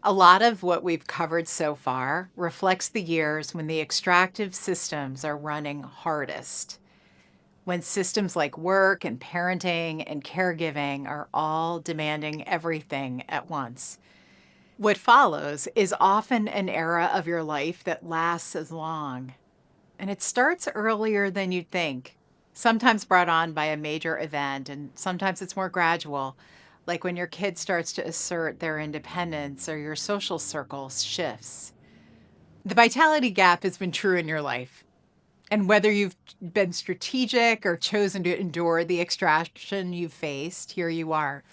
A lot of what we've covered so far reflects the years when the extractive systems are running hardest, when systems like work and parenting and caregiving are all demanding everything at once. What follows is often an era of your life that lasts as long, and it starts earlier than you'd think, sometimes brought on by a major event, and sometimes it's more gradual, like when your kid starts to assert their independence or your social circle shifts. The vitality gap has been true in your life. And whether you've been strategic or chosen to endure the extraction you've faced, here you are.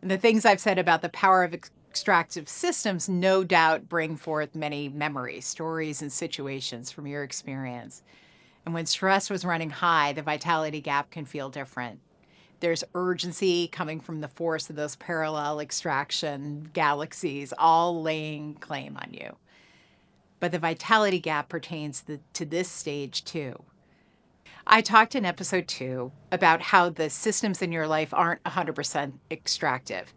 And the things I've said about the power of extractive systems no doubt bring forth many memories, stories, and situations from your experience. And when stress was running high, the vitality gap can feel different. There's urgency coming from the force of those parallel extraction galaxies all laying claim on you. But the vitality gap pertains to this stage too. I talked in episode 2 about how the systems in your life aren't 100% extractive.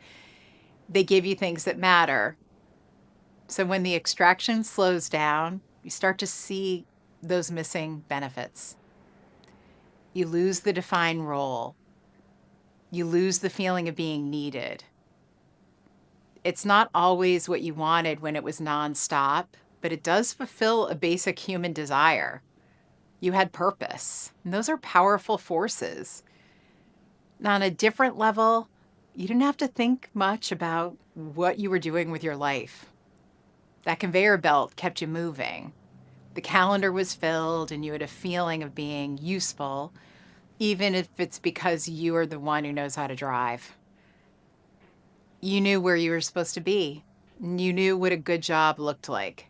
They give you things that matter. So when the extraction slows down, you start to see those missing benefits. You lose the defined role. You lose the feeling of being needed. It's not always what you wanted when it was nonstop, but it does fulfill a basic human desire. You had purpose, and those are powerful forces. On a different level, you didn't have to think much about what you were doing with your life. That conveyor belt kept you moving. The calendar was filled, and you had a feeling of being useful, even if it's because you are the one who knows how to drive. You knew where you were supposed to be, and you knew what a good job looked like.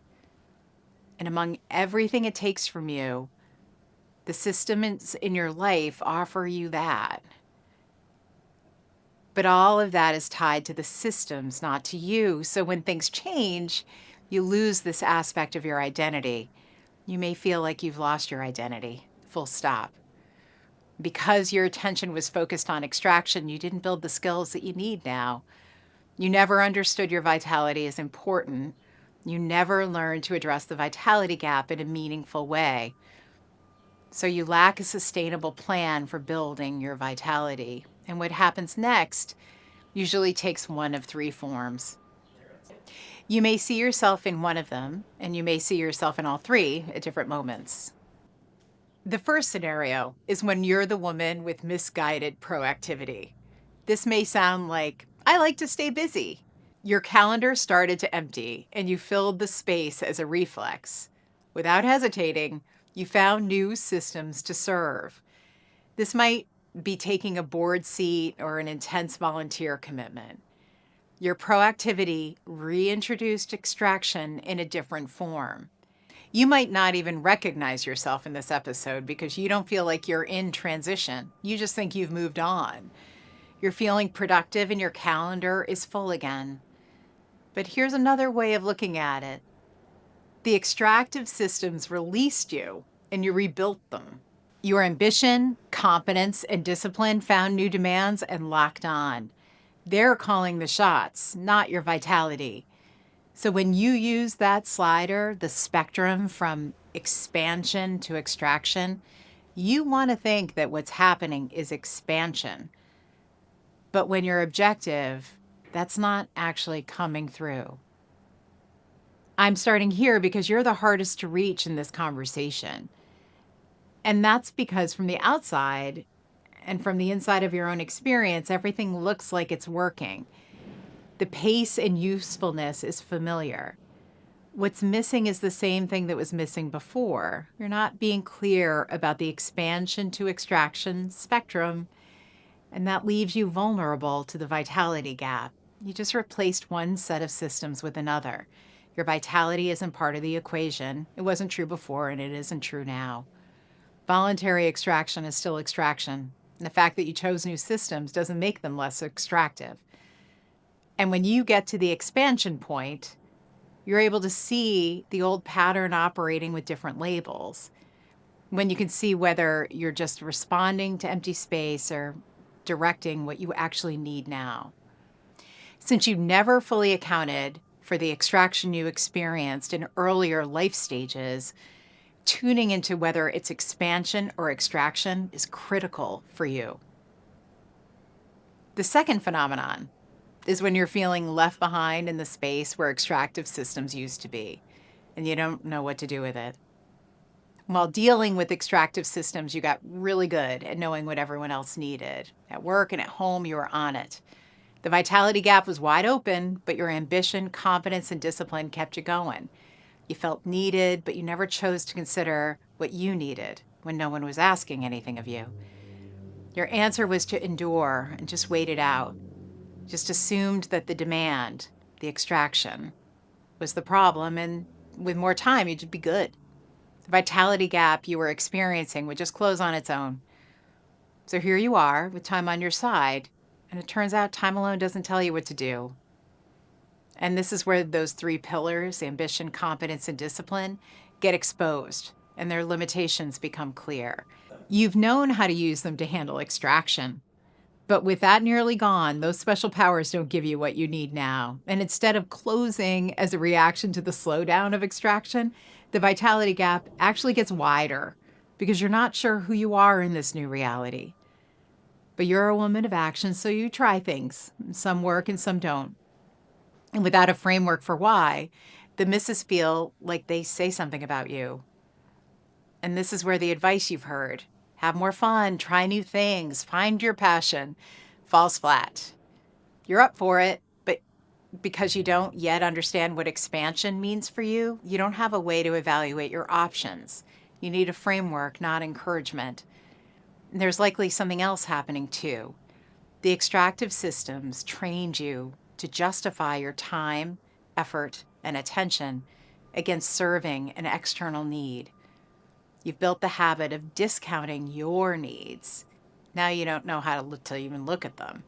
And among everything it takes from you, the systems in your life offer you that. But all of that is tied to the systems, not to you. So when things change, you lose this aspect of your identity. You may feel like you've lost your identity, full stop. Because your attention was focused on extraction, you didn't build the skills that you need now. You never understood your vitality as important. You never learned to address the vitality gap in a meaningful way. So you lack a sustainable plan for building your vitality. And what happens next usually takes one of 3 forms. You may see yourself in one of them, and you may see yourself in all 3 at different moments. The first scenario is when you're the woman with misguided proactivity. This may sound like, I like to stay busy. Your calendar started to empty, and you filled the space as a reflex. Without hesitating, you found new systems to serve. This might be taking a board seat or an intense volunteer commitment. Your proactivity reintroduced extraction in a different form. You might not even recognize yourself in this episode because you don't feel like you're in transition. You just think you've moved on. You're feeling productive and your calendar is full again. But here's another way of looking at it. The extractive systems released you and you rebuilt them. Your ambition, competence, and discipline found new demands and locked on. They're calling the shots, not your vitality. So when you use that slider, the spectrum from expansion to extraction, you want to think that what's happening is expansion. But when you're objective, that's not actually coming through. I'm starting here because you're the hardest to reach in this conversation. And that's because from the outside and from the inside of your own experience, everything looks like it's working. The pace and usefulness is familiar. What's missing is the same thing that was missing before. You're not being clear about the expansion to extraction spectrum, and that leaves you vulnerable to the vitality gap. You just replaced one set of systems with another. Your vitality isn't part of the equation. It wasn't true before, and it isn't true now. Voluntary extraction is still extraction. And the fact that you chose new systems doesn't make them less extractive. And when you get to the expansion point, you're able to see the old pattern operating with different labels. When you can see whether you're just responding to empty space or directing what you actually need now. Since you never fully accounted for the extraction you experienced in earlier life stages, tuning into whether it's expansion or extraction is critical for you. The second phenomenon is when you're feeling left behind in the space where extractive systems used to be, and you don't know what to do with it. While dealing with extractive systems, you got really good at knowing what everyone else needed. At work and at home, you were on it. The vitality gap was wide open, but your ambition, confidence, and discipline kept you going. You felt needed, but you never chose to consider what you needed when no one was asking anything of you. Your answer was to endure and just wait it out. Just assumed that the demand, the extraction, was the problem, and with more time, you'd be good. The vitality gap you were experiencing would just close on its own. So here you are with time on your side, and it turns out time alone doesn't tell you what to do. And this is where those three pillars, ambition, competence, and discipline, get exposed, and their limitations become clear. You've known how to use them to handle extraction, but with that nearly gone, those special powers don't give you what you need now. And instead of closing as a reaction to the slowdown of extraction, the vitality gap actually gets wider because you're not sure who you are in this new reality. But you're a woman of action, so you try things. Some work and some don't. And without a framework for why, the misses feel like they say something about you. And this is where the advice you've heard, have more fun, try new things, find your passion, falls flat. You're up for it, but because you don't yet understand what expansion means for you, you don't have a way to evaluate your options. You need a framework, not encouragement. And there's likely something else happening too. The extractive systems trained you to justify your time, effort, and attention against serving an external need. You've built the habit of discounting your needs. Now you don't know how to even look at them.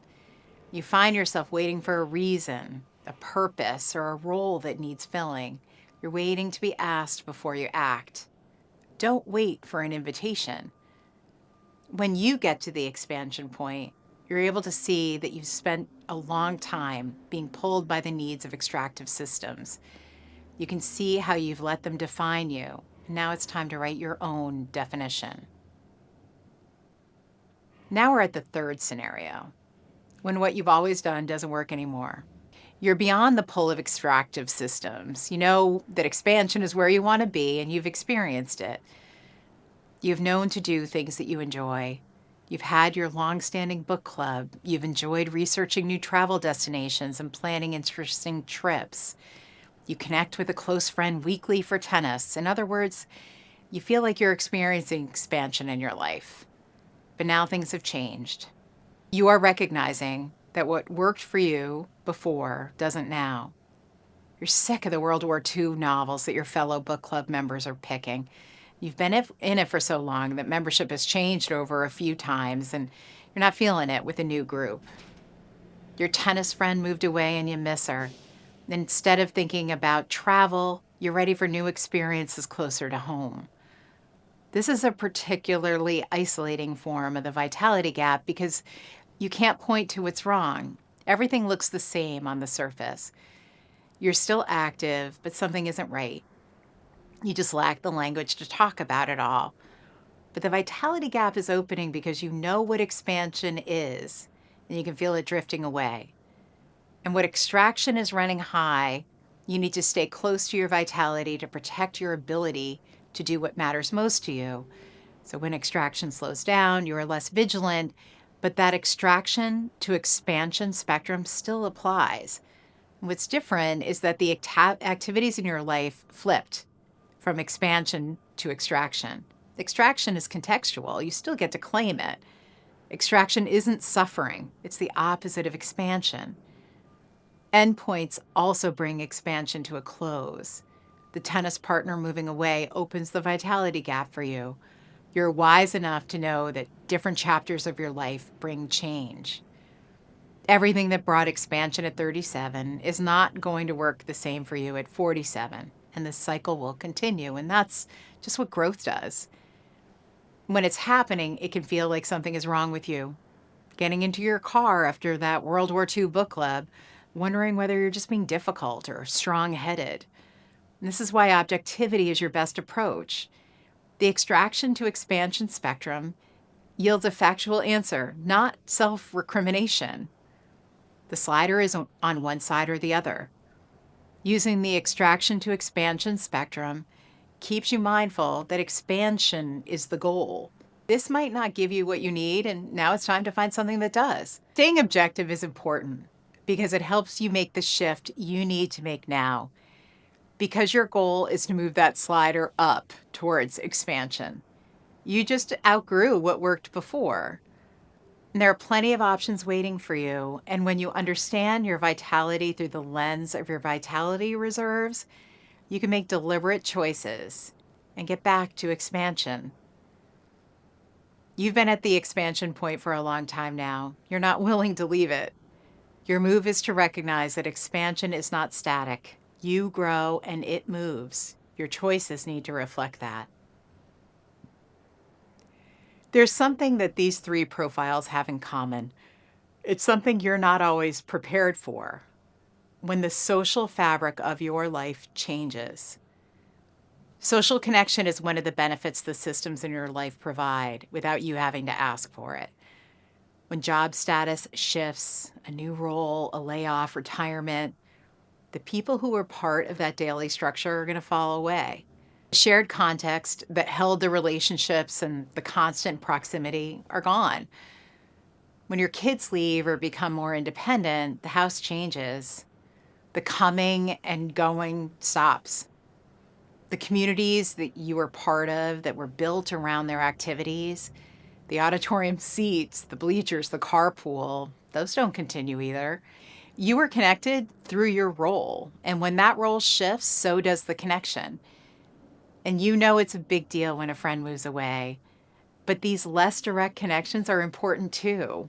You find yourself waiting for a reason, a purpose, or a role that needs filling. You're waiting to be asked before you act. Don't wait for an invitation. When you get to the expansion point, you're able to see that you've spent a long time being pulled by the needs of extractive systems. You can see how you've let them define you. Now it's time to write your own definition. Now we're at the third scenario, when what you've always done doesn't work anymore. You're beyond the pull of extractive systems. You know that expansion is where you want to be, and you've experienced it. You've known to do things that you enjoy. You've had your long-standing book club. You've enjoyed researching new travel destinations and planning interesting trips. You connect with a close friend weekly for tennis. In other words, you feel like you're experiencing expansion in your life. But now things have changed. You are recognizing that what worked for you before doesn't now. You're sick of the World War II novels that your fellow book club members are picking. You've been in it for so long that membership has changed over a few times, and you're not feeling it with a new group. Your tennis friend moved away and you miss her. Instead of thinking about travel, you're ready for new experiences closer to home. This is a particularly isolating form of the vitality gap because you can't point to what's wrong. Everything looks the same on the surface. You're still active, but something isn't right. You just lack the language to talk about it all. But the vitality gap is opening because you know what expansion is, and you can feel it drifting away. And what extraction is running high, you need to stay close to your vitality to protect your ability to do what matters most to you. So when extraction slows down, you are less vigilant, but that extraction to expansion spectrum still applies. What's different is that the activities in your life flipped from expansion to extraction. Extraction is contextual. You still get to claim it. Extraction isn't suffering. It's the opposite of expansion. Endpoints also bring expansion to a close. The tennis partner moving away opens the vitality gap for you. You're wise enough to know that different chapters of your life bring change. Everything that brought expansion at 37 is not going to work the same for you at 47, and this cycle will continue, and that's just what growth does. When it's happening, it can feel like something is wrong with you. Getting into your car after that World War II book club wondering whether you're just being difficult or strong-headed. This is why objectivity is your best approach. The extraction to expansion spectrum yields a factual answer, not self-recrimination. The slider is on one side or the other. Using the extraction to expansion spectrum keeps you mindful that expansion is the goal. This might not give you what you need, and now it's time to find something that does. Staying objective is important because it helps you make the shift you need to make now, because your goal is to move that slider up towards expansion. You just outgrew what worked before. And there are plenty of options waiting for you. And when you understand your vitality through the lens of your vitality reserves, you can make deliberate choices and get back to expansion. You've been at the expansion point for a long time now. You're not willing to leave it. Your move is to recognize that expansion is not static. You grow and it moves. Your choices need to reflect that. There's something that these three profiles have in common. It's something you're not always prepared for. When the social fabric of your life changes. Social connection is one of the benefits the systems in your life provide without you having to ask for it. When job status shifts, a new role, a layoff, retirement, the people who were part of that daily structure are going to fall away. The shared context that held the relationships and the constant proximity are gone. When your kids leave or become more independent, the house changes. The coming and going stops. The communities that you were part of that were built around their activities, the auditorium seats, the bleachers, the carpool, those don't continue either. You were connected through your role, and when that role shifts, so does the connection. And you know it's a big deal when a friend moves away, but these less direct connections are important too.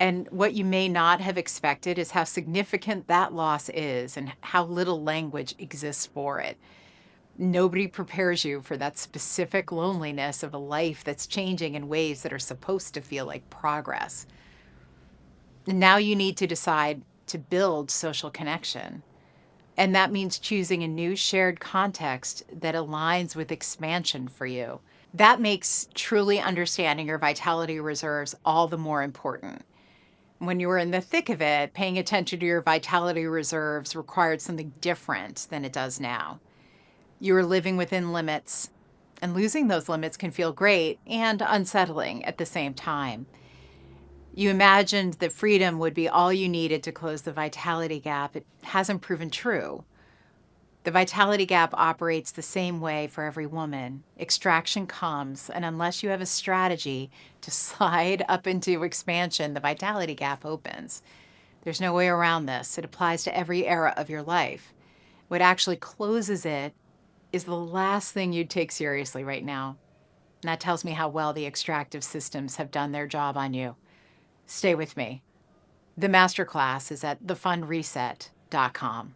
And what you may not have expected is how significant that loss is and how little language exists for it. Nobody prepares you for that specific loneliness of a life that's changing in ways that are supposed to feel like progress. And now you need to decide to build social connection. And that means choosing a new shared context that aligns with expansion for you. That makes truly understanding your vitality reserves all the more important. When you were in the thick of it, paying attention to your vitality reserves required something different than it does now. You were living within limits, and losing those limits can feel great and unsettling at the same time. You imagined that freedom would be all you needed to close the vitality gap. It hasn't proven true. The vitality gap operates the same way for every woman. Extraction comes, and unless you have a strategy to slide up into expansion, the vitality gap opens. There's no way around this. It applies to every era of your life. What actually closes it is the last thing you'd take seriously right now. And that tells me how well the extractive systems have done their job on you. Stay with me. The masterclass is at thefundreset.com.